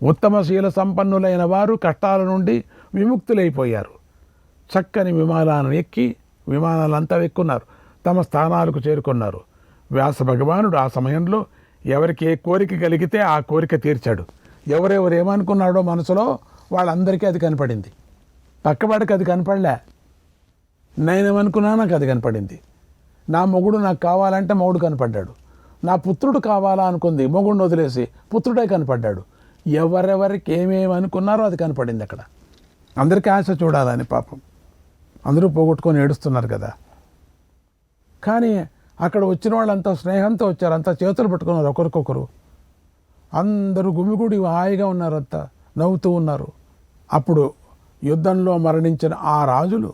ఉత్తమశీల సంపన్నులైన వారు కష్టాల నుండి విముక్తులైపోయారు. చక్కని విమానాలను ఎక్కి విమానాలంతా ఎక్కున్నారు, తమ స్థానాలకు చేరుకున్నారు. వ్యాస భగవానుడు ఆ సమయంలో ఎవరికి ఏ కోరిక కలిగితే ఆ కోరిక తీర్చాడు. ఎవరెవరు ఏమనుకున్నాడో మనసులో వాళ్ళందరికీ అది కనపడింది. పక్కవాడికి అది కనపడలే, నేనేమనుకున్నా నాకు అది కనపడింది. నా మొగుడు నాకు కావాలంటే మొగుడు కనపడ్డాడు. నా పుత్రుడు కావాలా అనుకుంది, మొగుడిని వదిలేసి పుత్రుడే కనపడ్డాడు. ఎవరెవరికి ఏమేమి అనుకున్నారో అది కనపడింది అక్కడ. అందరికీ ఆశ చూడాలని పాపం అందరూ పోగొట్టుకొని ఏడుస్తున్నారు కదా. కానీ అక్కడ వచ్చిన వాళ్ళంతా స్నేహంతో వచ్చారు, అంతా చేతులు పట్టుకున్నారు ఒకరికొకరు. అందరూ గుమిగూడి హాయిగా ఉన్నారు, అంతా నవ్వుతూ ఉన్నారు. అప్పుడు యుద్ధంలో మరణించిన ఆ రాజులు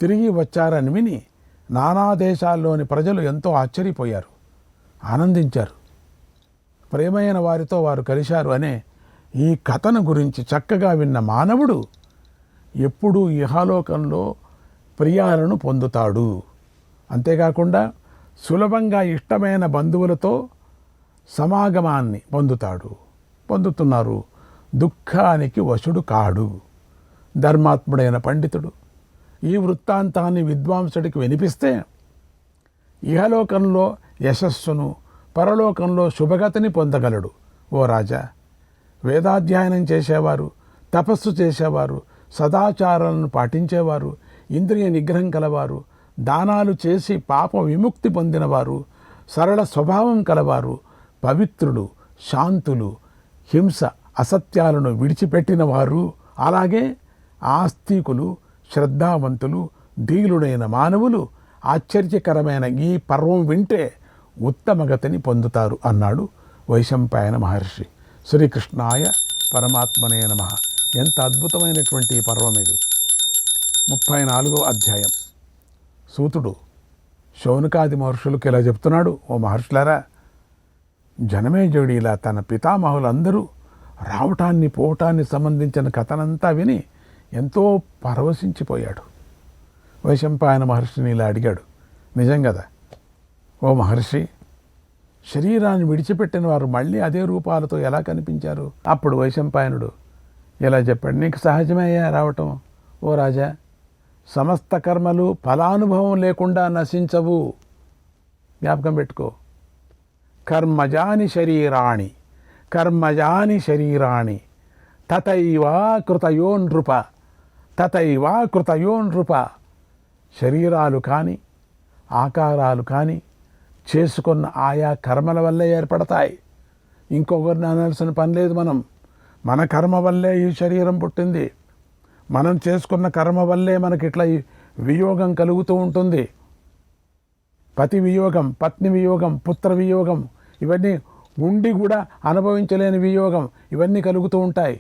తిరిగి వచ్చారని విని నానా దేశాల్లోని ప్రజలు ఎంతో ఆశ్చర్యపోయారు, ఆనందించారు. ప్రేమైన వారితో వారు కలిశారు అనే ఈ కథను గురించి చక్కగా విన్న మానవుడు ఎప్పుడూ ఇహలోకంలో ప్రియాలను పొందుతాడు. అంతేకాకుండా సులభంగా ఇష్టమైన బంధువులతో సమాగమాన్ని పొందుతున్నారు. దుఃఖానికి వశుడు కాడు. ధర్మాత్ముడైన పండితుడు ఈ వృత్తాంతాన్ని విద్వాంసుడికి వినిపిస్తే ఇహలోకంలో యశస్సును, పరలోకంలో శుభగతిని పొందగలడు. ఓ రాజా, వేదాధ్యయనం చేసేవారు, తపస్సు చేసేవారు, సదాచారాలను పాటించేవారు, ఇంద్రియ నిగ్రహం కలవారు, దానాలు చేసి పాప విముక్తి పొందినవారు, సరళ స్వభావం కలవారు, పవిత్రులు, శాంతులు, హింస అసత్యాలను విడిచిపెట్టిన వారు, అలాగే ఆస్తికులు, శ్రద్ధావంతులు, ధీలుడైన మానవులు ఆశ్చర్యకరమైన ఈ పర్వం వింటే ఉత్తమగతిని పొందుతారు అన్నాడు వైశంపాయన మహర్షి. శ్రీకృష్ణాయ పరమాత్మనే నమః. ఎంత అద్భుతమైనటువంటి ఈ పర్వం ఇది. 34వ అధ్యాయం. సూతుడు శౌనకాది మహర్షులకు ఇలా చెప్తున్నాడు. ఓ మహర్షులారా, జనమేజయుడు ఇలా తన పితామహులందరూ రావటాన్ని పోవటాన్ని సంబంధించిన కథనంతా విని ఎంతో పరవశించిపోయాడు. వైశంపాయన మహర్షిని ఇలా అడిగాడు, నిజం కదా ఓ మహర్షి, శరీరాన్ని విడిచిపెట్టిన వారు మళ్ళీ అదే రూపాలతో ఎలా కనిపించారు? అప్పుడు వైశంపాయనుడు ఇలా చెప్పాడు, నీకు సహజమయ్యా రావటం. ఓ రాజా, సమస్త కర్మలు ఫలానుభవం లేకుండా నశించవు. జ్ఞాపకం పెట్టుకో. కర్మజాని శరీరాణి తథైవా కృతయో నృప. శరీరాలు కానీ ఆకారాలు కానీ చేసుకున్న ఆయా కర్మల వల్లే ఏర్పడతాయి. ఇంకొకరిని అనాల్సిన పని లేదు. మన కర్మ వల్లే ఈ శరీరం పుట్టింది. మనం చేసుకున్న కర్మ వల్లే మనకి ఇట్లా వియోగం కలుగుతూ ఉంటుంది. పతి వియోగం, పత్ని వియోగం, పుత్ర వియోగం, ఇవన్నీ ఉండి కూడా అనుభవించలేని వియోగం, ఇవన్నీ కలుగుతూ ఉంటాయి.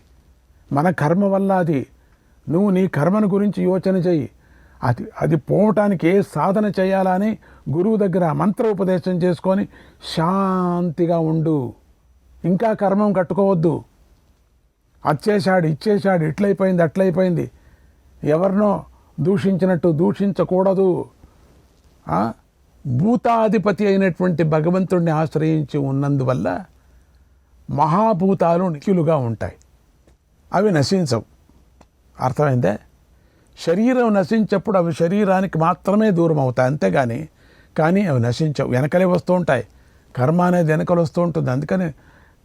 మన కర్మ వల్ల అది. నువ్వు నీ కర్మను గురించి యోచన చెయ్యి. అది పోవటానికి ఏ సాధన చేయాలని గురువు దగ్గర మంత్ర ఉపదేశం చేసుకొని శాంతిగా ఉండు. ఇంకా కర్మం కట్టుకోవద్దు. అచ్చేశాడు, ఇచ్చేశాడు, ఇట్లయిపోయింది, అట్లయిపోయింది, ఎవరినో దూషించినట్టు దూషించకూడదు. భూతాధిపతి అయినటువంటి భగవంతుడిని ఆశ్రయించి ఉన్నందువల్ల మహాభూతాలు నిత్యులుగా ఉంటాయి. అవి నశించవు. అర్థమైందే? శరీరం నశించేప్పుడు అవి శరీరానికి మాత్రమే దూరం అవుతాయి, అంతేగాని అవి నశించవు. వెనకలే వస్తూ ఉంటాయి. కర్మ అనేది వెనకలు వస్తూ ఉంటుంది. అందుకని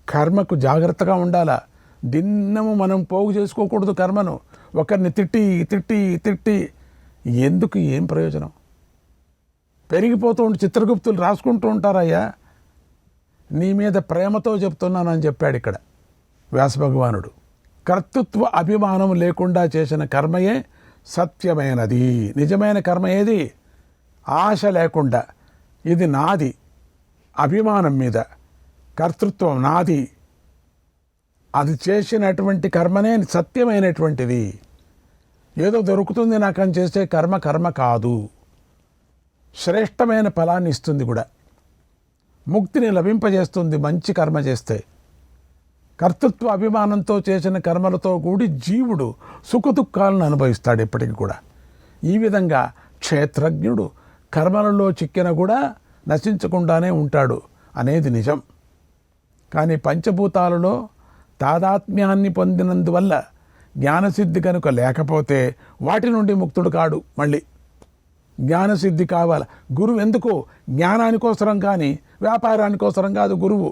కర్మకు జాగ్రత్తగా ఉండాలా. దిన్నము మనం పోగు చేసుకోకూడదు కర్మను. ఒకరిని తిట్టి ఎందుకు, ఏం ప్రయోజనం? పెరిగిపోతూ ఉంటే చిత్రగుప్తులు రాసుకుంటూ ఉంటారయ్యా. నీ మీద ప్రేమతో చెప్తున్నానని చెప్పాడు ఇక్కడ వ్యాసభగవానుడు. కర్తృత్వ అభిమానం లేకుండా చేసిన కర్మయే సత్యమైనది. నిజమైన కర్మ ఏది? ఆశ లేకుండా, ఇది నాది, అభిమానం మీద, కర్తృత్వం నాది, అది చేసినటువంటి కర్మనే సత్యమైనటువంటిది. ఏదో దొరుకుతుంది నాకని చేసే కర్మ కాదు. శ్రేష్టమైన ఫలాన్ని ఇస్తుంది కూడా, ముక్తిని లభింపజేస్తుంది మంచి కర్మ చేస్తే. కర్తృత్వ అభిమానంతో చేసిన కర్మలతో కూడి జీవుడు సుఖదుఖాలను అనుభవిస్తాడు ఎప్పటికీ కూడా. ఈ విధంగా క్షేత్రజ్ఞుడు కర్మలలో చిక్కిన కూడా నశించకుండానే ఉంటాడు అనేది నిజం. కానీ పంచభూతాలలో తాదాత్మ్యాన్ని పొందినందువల్ల జ్ఞానసిద్ధి కనుక లేకపోతే వాటి నుండి ముక్తుడు కాడు. మళ్ళీ జ్ఞానసిద్ధి కావాలి. గురువు ఎందుకు? జ్ఞానానికోసరం కానీ వ్యాపారానికోసరం కాదు గురువు.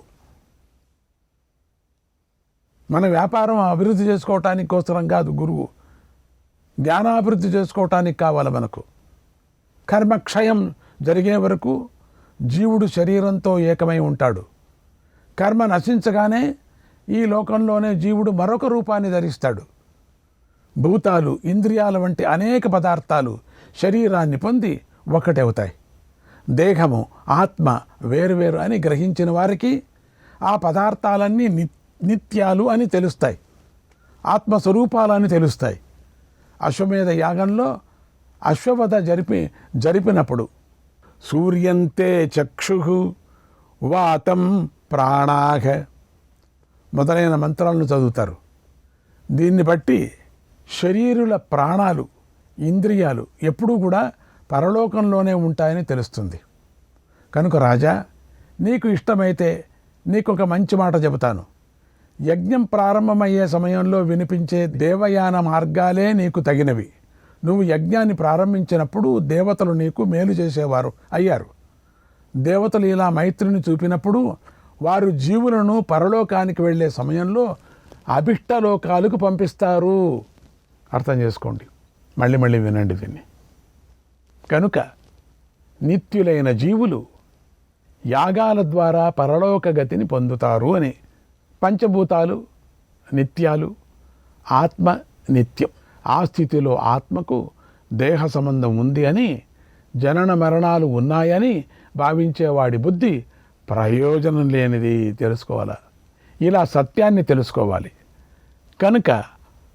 మన వ్యాపారం అభివృద్ధి చేసుకోవటానికి కోసరం కాదు గురువు. జ్ఞానాభివృద్ధి చేసుకోవటానికి కావాలి మనకు. కర్మక్షయం జరిగే వరకు జీవుడు శరీరంతో ఏకమై ఉంటాడు. కర్మ నశించగానే ఈ లోకంలోనే జీవుడు మరొక రూపాన్ని ధరిస్తాడు. భూతాలు, ఇంద్రియాల వంటి అనేక పదార్థాలు శరీరాన్ని పొంది ఒకటవుతాయి. దేహము, ఆత్మ వేరువేరు అని గ్రహించిన వారికి ఆ పదార్థాలన్నీ నిత్యాలు అని తెలుస్తాయి, ఆత్మస్వరూపాలని తెలుస్తాయి. అశ్వమేధ యాగంలో అశ్వవధ జరిపినప్పుడు సూర్యంతే చక్షు వాతం ప్రాణాహ మొదలైన మంత్రాలను చదువుతారు. దీన్ని బట్టి శరీరుల ప్రాణాలు, ఇంద్రియాలు ఎప్పుడూ కూడా పరలోకంలోనే ఉంటాయని తెలుస్తుంది. కనుక రాజా, నీకు ఇష్టమైతే నీకు ఒక మంచి మాట చెబుతాను. యజ్ఞం ప్రారంభమయ్యే సమయంలో వినిపించే దేవయాన మార్గాలే నీకు తగినవి. నువ్వు యజ్ఞాన్ని ప్రారంభించినప్పుడు దేవతలు నీకు మేలు చేసేవారు అయ్యారు. దేవతలు ఇలా మైత్రిని చూపినప్పుడు వారు జీవులను పరలోకానికి వెళ్ళే సమయంలో అభిష్టలోకాలకు పంపిస్తారు. అర్థం చేసుకోండి, మళ్ళీ మళ్ళీ వినండి దీన్ని. కనుక నిత్యులైన జీవులు యాగాల ద్వారా పరలోక గతిని పొందుతారు అని. పంచభూతాలు నిత్యాలు, ఆత్మ నిత్యం. ఆ స్థితిలో ఆత్మకు దేహ సంబంధం ఉంది అని, జనన మరణాలు ఉన్నాయని భావించేవాడి బుద్ధి ప్రయోజనం లేనిది తెలుసుకోవాలా. ఇలా సత్యాన్ని తెలుసుకోవాలి. కనుక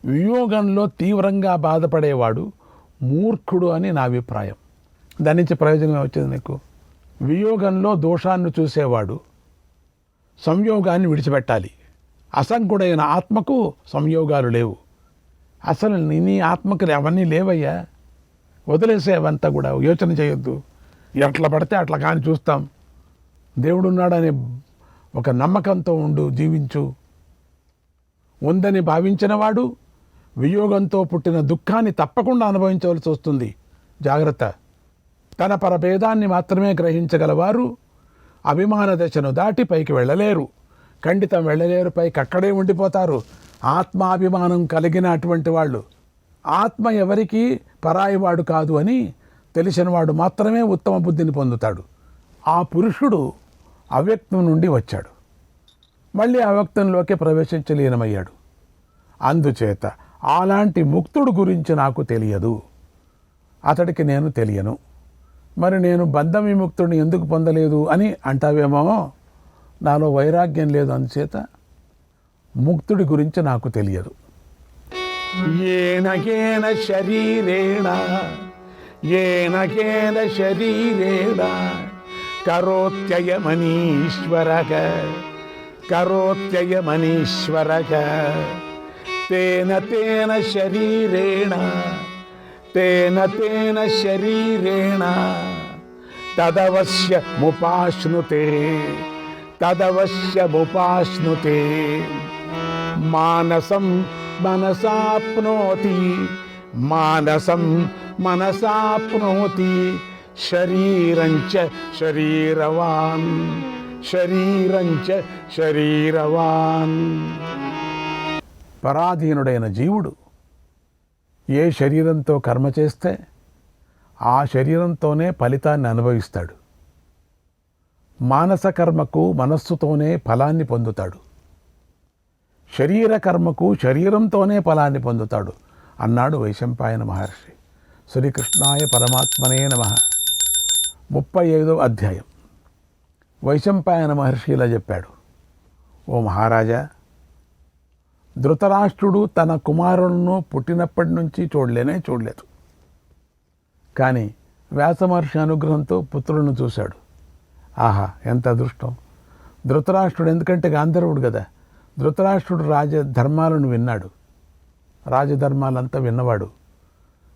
వియోగంలో తీవ్రంగా బాధపడేవాడు మూర్ఖుడు అని నా అభిప్రాయం. దాని నుంచి ప్రయోజనం వచ్చింది నీకు? వియోగంలో దోషాన్ని చూసేవాడు సంయోగాన్ని విడిచిపెట్టాలి. అసంగుడైన ఆత్మకు సంయోగాలు లేవు. అసలు నీ ఆత్మకు అవన్నీ లేవయ్యా, వదిలేసేవంతా కూడా. యోచన చేయొద్దు. ఎట్లా పడితే అట్లా కానీ చూస్తాం. దేవుడున్నాడనే ఒక నమ్మకంతో ఉండు, జీవించు. ఉందని భావించిన వాడు వియోగంతో పుట్టిన దుఃఖాన్ని తప్పకుండా అనుభవించవలసి వస్తుంది. జాగ్రత్త. తన పరభేదాన్ని మాత్రమే గ్రహించగలవారు అభిమాన దశను దాటి పైకి వెళ్ళలేరు, ఖండితం వెళ్ళలేరు, పైకి అక్కడే ఉండిపోతారు. ఆత్మాభిమానం కలిగిన అటువంటి వాళ్ళు, ఆత్మ ఎవరికి పరాయివాడు కాదు అని తెలిసినవాడు మాత్రమే ఉత్తమ బుద్ధిని పొందుతాడు. ఆ పురుషుడు అవ్యక్తం నుండి వచ్చాడు, మళ్ళీ అవ్యక్తంలోకి ప్రవేశించి లీనమయ్యాడు. అందుచేత అలాంటి ముక్తుడు గురించి నాకు తెలియదు, అతడికి నేను తెలియను. మరి నేను బంధ విముక్తుడిని ఎందుకు పొందలేదు అని అంటావేమో. నాలో వైరాగ్యం లేదు, అందుచేత ముక్తుడి గురించి నాకు తెలియదు. ఏనకేన శరీరేణ ఏనకేన శరీరేణ కరోత్యయమనీశ్వరక కరోత్యయమనీశ్వరక తేన తేన శరీరేణ తేన తేన శరీరేణ తదవశ్య ముపాశ్నుతే తదవశ్య ముపాశ్నుతే మానసం మనసాప్నోతి మానసం మనసాప్నోతి శరీరంచ శరీరవాన్ శరీరంచ శరీరవాన్. పరాధీనుడైన జీవుడు ఏ శరీరంతో కర్మ చేస్తే ఆ శరీరంతోనే ఫలితాన్ని అనుభవిస్తాడు. మానస కర్మకు మనస్సుతోనే ఫలాన్ని పొందుతాడు, శరీర కర్మకు శరీరంతోనే ఫలాన్ని పొందుతాడు అన్నాడు వైశంపాయన మహర్షి. శ్రీకృష్ణాయ పరమాత్మనే నమః. 35వ అధ్యాయం. వైశంపాయన మహర్షి ఇలా చెప్పాడు: ఓ మహారాజా, ధృతరాష్ట్రుడు తన కుమారులను పుట్టినప్పటి నుంచి చూడలేదు. కానీ వ్యాసమహర్షి అనుగ్రహంతో పుత్రులను చూశాడు. ఆహా, ఎంత అదృష్టం! ధృతరాష్ట్రుడు ఎందుకంటే గాంధర్వుడు కదా, ధృతరాష్ట్రుడు రాజధర్మాలను విన్నాడు, రాజధర్మాలంతా విన్నవాడు.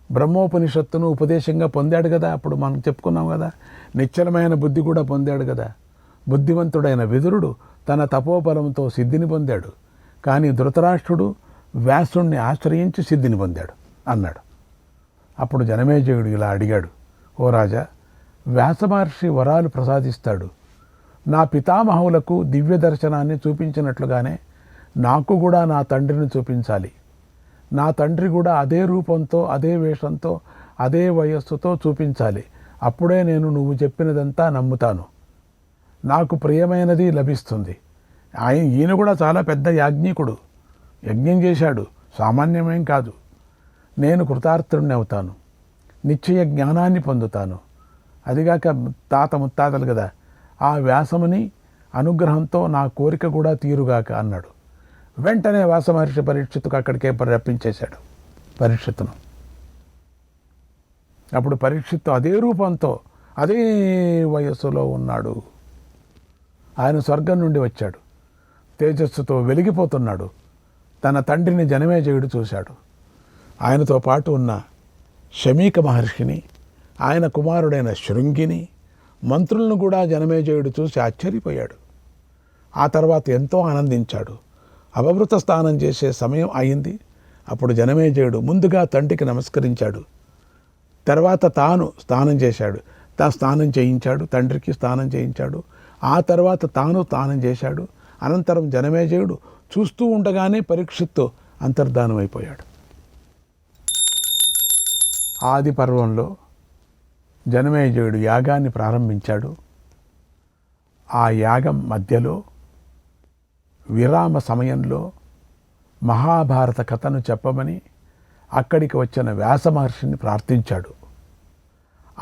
బ్రహ్మోపనిషత్తును ఉపదేశంగా పొందాడు కదా, అప్పుడు మనం చెప్పుకున్నాం కదా. నిశ్చలమైన బుద్ధి కూడా పొందాడు కదా. బుద్ధివంతుడైన విదురుడు తన తపోబలంతో సిద్ధిని పొందాడు. కానీ ధృతరాష్ట్రుడు వ్యాసుణ్ణి ఆశ్రయించి సిద్ధిని పొందాడు అన్నాడు. అప్పుడు జనమేజయుడు ఇలా అడిగాడు, ఓ రాజా, వ్యాస మహర్షి వరాలు ప్రసాదిస్తాడు. నా పితామహులకు దివ్య దర్శనాన్ని చూపించినట్లుగానే నాకు కూడా నా తండ్రిని చూపించాలి. నా తండ్రి కూడా అదే రూపంతో, అదే వేషంతో, అదే వయస్సుతో చూపించాలి. అప్పుడే నేను నువ్వు చెప్పినదంతా నమ్ముతాను. నాకు ప్రియమైనది లభిస్తుంది. ఈయన కూడా చాలా పెద్ద యాజ్ఞికుడు, యజ్ఞం చేశాడు, సామాన్యమేం కాదు. నేను కృతార్థుడిని అవుతాను, నిశ్చయ జ్ఞానాన్ని పొందుతాను. అదిగాక తాత ముత్తాతలు కదా, ఆ వ్యాసముని అనుగ్రహంతో నా కోరిక కూడా తీరుగాక అన్నాడు. వెంటనే వ్యాస మహర్షి పరీక్షిత్తుకు అక్కడికే రప్పించేశాడు పరీక్షిత్తును. అప్పుడు పరీక్షిత్తు అదే రూపంతో, అదే వయస్సులో ఉన్నాడు. ఆయన స్వర్గం నుండి వచ్చాడు, తేజస్సుతో వెలిగిపోతున్నాడు. తన తండ్రిని జనమేజయుడు చూశాడు. ఆయనతో పాటు ఉన్న శమీక మహర్షిని, ఆయన కుమారుడైన శృంగిని, మంత్రులను కూడా జనమేజయుడు చూసి ఆశ్చర్యపోయాడు. ఆ తర్వాత ఎంతో ఆనందించాడు. అవభృత స్నానం చేసే సమయం అయింది. అప్పుడు జనమేజయుడు ముందుగా తండ్రికి నమస్కరించాడు. తర్వాత తాను స్నానం చేశాడు. స్నానం చేయించాడు, తండ్రికి స్నానం చేయించాడు. ఆ తర్వాత తాను స్నానం చేశాడు. అనంతరం జనమేజయుడు చూస్తూ ఉండగానే పరీక్షిత్తు అంతర్ధానం అయిపోయాడు. ఆది పర్వంలో జనమేజయుడు యాగాన్ని ప్రారంభించాడు. ఆ యాగం మధ్యలో విరామ సమయంలో మహాభారత కథను చెప్పమని అక్కడికి వచ్చిన వ్యాస మహర్షిని ప్రార్థించాడు.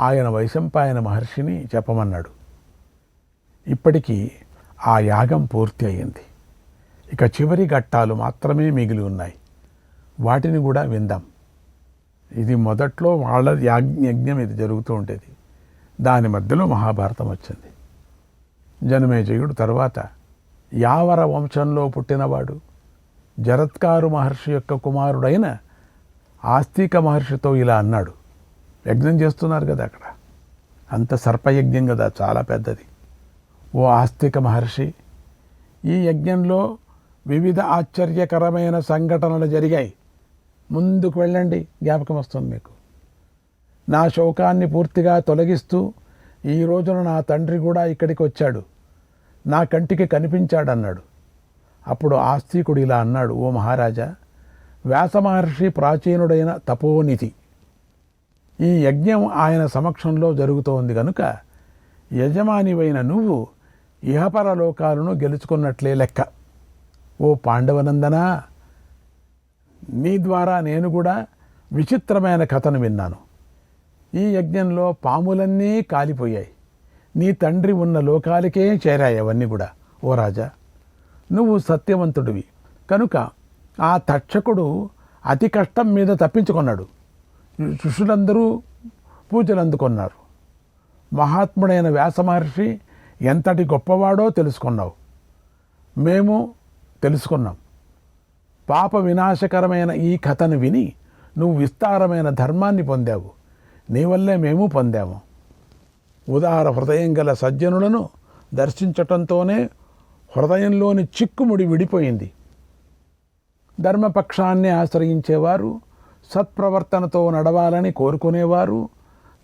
ఆయన వైశంపాయన మహర్షిని చెప్పమన్నాడు. ఇప్పటికీ ఆ యాగం పూర్తి అయింది. ఇక చివరి ఘట్టాలు మాత్రమే మిగిలి ఉన్నాయి. వాటిని కూడా విందాం. ఇది మొదట్లో వాళ్ళ యజ్ఞం ఇది జరుగుతూ ఉండేది. దాని మధ్యలో మహాభారతం వచ్చింది. జనమేజయుడు తర్వాత యావర వంశంలో పుట్టినవాడు, జరత్కారు మహర్షి యొక్క కుమారుడైన ఆస్తిక మహర్షితో ఇలా అన్నాడు. యజ్ఞం చేస్తున్నారు కదా అక్కడ, అంత సర్పయజ్ఞం కదా, చాలా పెద్దది. ఓ ఆస్తిక మహర్షి, ఈ యజ్ఞంలో వివిధ ఆశ్చర్యకరమైన సంఘటనలు జరిగాయి. ముందుకు వెళ్ళండి, జ్ఞాపకం వస్తుంది మీకు. నా శోకాన్ని పూర్తిగా తొలగిస్తూ ఈ రోజున నా తండ్రి కూడా ఇక్కడికి వచ్చాడు, నా కంటికి కనిపించాడన్నాడు. అప్పుడు ఆస్తికుడు ఇలా అన్నాడు, ఓ మహారాజా, వ్యాస మహర్షి ప్రాచీనుడైన తపోనిధి. ఈ యజ్ఞం ఆయన సమక్షంలో జరుగుతోంది కనుక యజమానివైన నువ్వు ఇహపర లోకాలను గెలుచుకున్నట్లే లెక్క. ఓ పాండవనందనా, నీ ద్వారా నేను కూడా విచిత్రమైన కథను విన్నాను. ఈ యజ్ఞంలో పాములన్నీ కాలిపోయాయి. నీ తండ్రి ఉన్న లోకాలకే చేరాయి అవన్నీ కూడా. ఓ రాజా, నువ్వు సత్యవంతుడివి కనుక ఆ తక్షకుడు అతి కష్టం మీద తప్పించుకున్నాడు. ఋషులందరూ పూజలు అందుకున్నారు. మహాత్ముడైన వ్యాస మహర్షి ఎంతటి గొప్పవాడో తెలుసుకున్నావు. మేము తెలుసుకున్నాం. పాప వినాశకరమైన ఈ కథను విని నువ్వు విస్తారమైన ధర్మాన్ని పొందావు. నీ వల్లే మేము పొందాము. ఉదార హృదయం గల సజ్జనులను దర్శించటంతోనే హృదయంలోని చిక్కుముడి విడిపోయింది. ధర్మపక్షాన్ని ఆశ్రయించేవారు, సత్ప్రవర్తనతో నడవాలని కోరుకునేవారు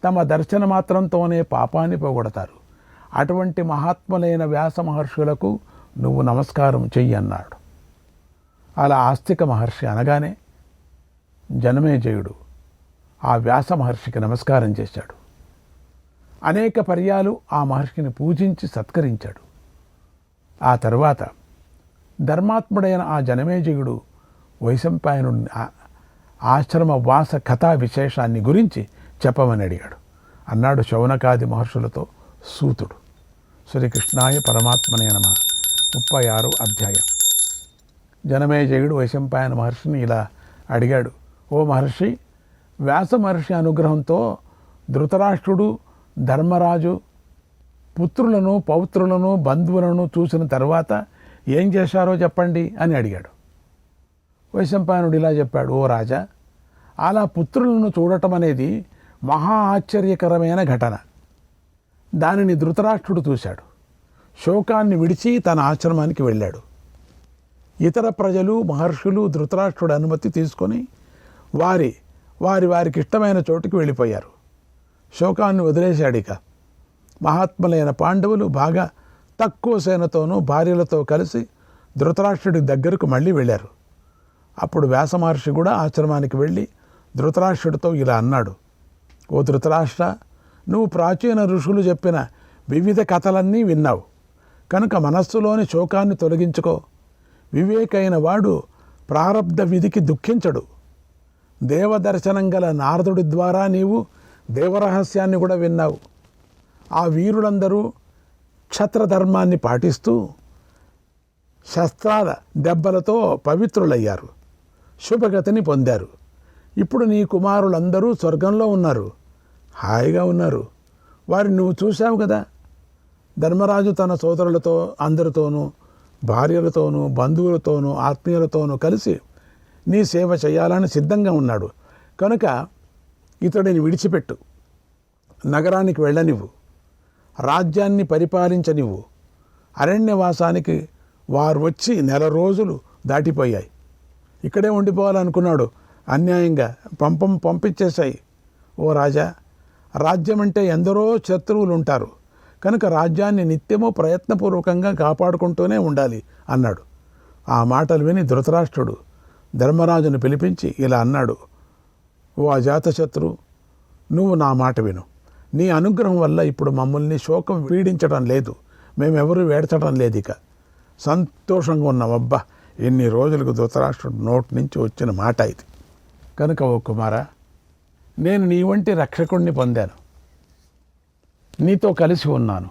తమ దర్శన మాత్రంతోనే పాపాన్ని పోగొడతారు. అటువంటి మహాత్ములైన వ్యాస మహర్షులకు నువ్వు నమస్కారం చెయ్యి అన్నాడు. అలా ఆస్తిక మహర్షి అనగానే జనమేజయుడు ఆ వ్యాస మహర్షికి నమస్కారం చేశాడు. అనేక పర్యాలు ఆ మహర్షిని పూజించి సత్కరించాడు. ఆ తర్వాత ధర్మాత్ముడైన ఆ జనమేజయుడు వైశంపాయనుడి ఆశ్రమ వాస కథా విశేషాన్ని గురించి చెప్పమని అడిగాడు. అన్నాడు శౌనకాది మహర్షులతో సూతుడు. శ్రీకృష్ణాయ పరమాత్మనే నమః. 36వ అధ్యాయం. జనమేజయుడు వైశంపాయన మహర్షిని ఇలా అడిగాడు. ఓ మహర్షి, వ్యాస మహర్షి అనుగ్రహంతో ధృతరాష్ట్రుడు, ధర్మరాజు పుత్రులను, పౌత్రులను, బంధువులను చూసిన తర్వాత ఏం చేశారో చెప్పండి అని అడిగాడు. వైశంపాయనుడు ఇలా చెప్పాడు. ఓ రాజా, అలా పుత్రులను చూడటం అనేది మహా ఆశ్చర్యకరమైన ఘటన. దానిని ధృతరాష్ట్రుడు చూశాడు. శోకాన్ని విడిచి తన ఆశ్రమానికి వెళ్ళాడు. ఇతర ప్రజలు మహర్షులు ధృతరాష్ట్రుడి అనుమతి తీసుకొని వారికి ఇష్టమైన చోటుకి వెళ్ళిపోయారు. శోకాన్ని వదిలేశాడు. ఇక మహాత్ములైన పాండవులు బాగా తక్కువ సేనతోనూ భార్యలతో కలిసి ధృతరాష్ట్రుడి దగ్గరకు మళ్ళీ వెళ్ళారు. అప్పుడు వ్యాస మహర్షి కూడా ఆశ్రమానికి వెళ్ళి ధృతరాష్ట్రుడితో ఇలా అన్నాడు: ఓ ధృతరాష్ట్ర, నువ్వు ప్రాచీన ఋషులు చెప్పిన వివిధ కథలన్నీ విన్నావు కనుక మనస్సులోని శోకాన్ని తొలగించుకో. వివేకైన వాడు ప్రారబ్ధ విధికి దుఃఖించడు. దేవదర్శనం గల నారదుడి ద్వారా నీవు దేవరహస్యాన్ని కూడా విన్నావు. ఆ వీరులందరూ క్షత్రధర్మాన్ని పాటిస్తూ శస్త్రాల దెబ్బలతో పవిత్రులయ్యారు, శుభగతిని పొందారు. ఇప్పుడు నీ కుమారులందరూ స్వర్గంలో ఉన్నారు, హాయిగా ఉన్నారు. వారిని నువ్వు చూశావు కదా. ధర్మరాజు తన సోదరులతో అందరితోనూ, భార్యలతోనూ, బంధువులతోనూ, ఆత్మీయులతోనూ కలిసి నీ సేవ చేయాలని సిద్ధంగా ఉన్నాడు. కనుక ఇతడిని విడిచిపెట్టు, నగరానికి వెళ్ళనివ్వు, రాజ్యాన్ని పరిపాలించనివ్వు. అరణ్యవాసానికి వారు వచ్చి 1 రోజులు దాటిపోయాయి. ఇక్కడే ఉండిపోవాలనుకున్నాడు. అన్యాయంగా పంపించేశాయి. ఓ రాజా, రాజ్యం అంటే ఎందరో శత్రువులు ఉంటారు కనుక రాజ్యాన్ని నిత్యము ప్రయత్నపూర్వకంగా కాపాడుకుంటూనే ఉండాలి అన్నాడు. ఆ మాటలు విని ధృతరాష్ట్రుడు ధర్మరాజును పిలిపించి ఇలా అన్నాడు: ఓ అజాతశత్రు, నువ్వు నా మాట విను. నీ అనుగ్రహం వల్ల ఇప్పుడు మమ్మల్ని శోకం పీడించడం లేదు, మేమెవరూ వేడ్చడం లేదు, ఇక సంతోషంగా ఉన్నాం. అబ్బా, ఎన్ని రోజులకు ధృతరాష్ట్రుడు నోటి నుంచి వచ్చిన మాట ఇది. కనుక ఓ కుమారా, నేను నీ వంటి రక్షకుడిని పొందాను, నీతో కలిసి ఉన్నాను.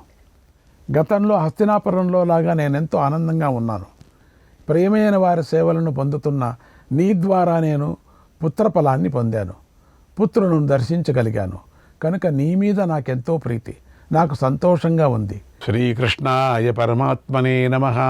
గతంలో హస్తినాపురంలో లాగా నేనెంతో ఆనందంగా ఉన్నాను. ప్రియమైన వారి సేవలను పొందుతున్న నీ ద్వారా నేను పుత్రఫలాన్ని పొందాను, పుత్రులను దర్శించగలిగాను. కనుక నీ మీద నాకెంతో ప్రీతి, నాకు సంతోషంగా ఉంది. శ్రీకృష్ణాయ పరమాత్మనే నమః.